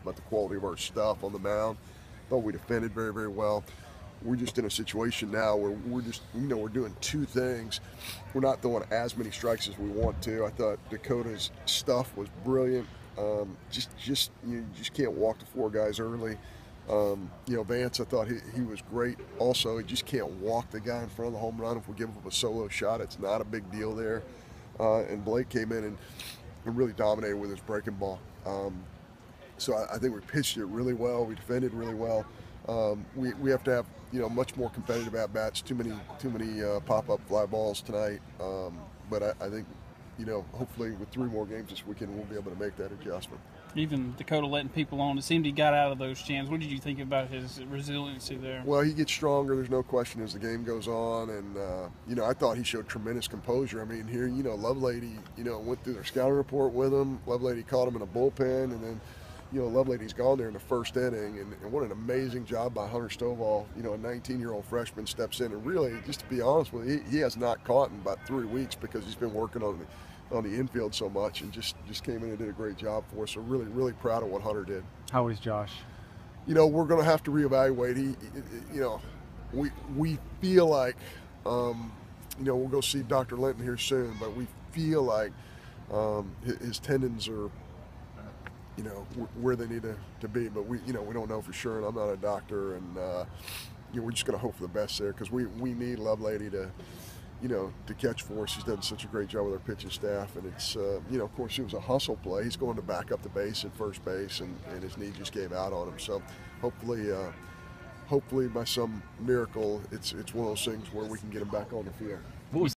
about the quality of our stuff on the mound. Thought we defended very, very well. We're just in a situation now where we're just, we're doing two things. We're not throwing as many strikes as we want to. I thought Dakota's stuff was brilliant. You just can't walk the four guys early. Vance, I thought he was great. Also, you just can't walk the guy in front of the home run. If we give him a solo shot, it's not a big deal there. And Blake came in and really dominated with his breaking ball. So I think we pitched it really well. We defended really well. We have to have much more competitive at bats. Too many pop-up fly balls tonight. But I think hopefully with 3 more games this weekend we'll be able to make that adjustment. Even Dakota letting people on, it seemed he got out of those jams. What did you think about his resiliency there? Well, he gets stronger, there's no question, as the game goes on, and I thought he showed tremendous composure. I mean, here, Lovelady, went through their scouting report with him. Lovelady caught him in a bullpen, and then Lovelady's gone there in the first inning, and what an amazing job by Hunter Stovall. A 19-year-old freshman steps in, and really, just to be honest with you, he has not caught in about 3 weeks because he's been working on the infield so much, and just came in and did a great job for us. So really, really proud of what Hunter did. How is Josh? We're going to have to reevaluate. We feel like, we'll go see Dr. Linton here soon, but we feel like his tendons are, where they need to be, but we don't know for sure, and I'm not a doctor, and we're just going to hope for the best there, because we need Lovelady to catch for us. She's done such a great job with our pitching staff, and it's of course it was a hustle play. He's going to back up the base at first base, and his knee just gave out on him. So hopefully by some miracle it's one of those things where we can get him back on the field. What was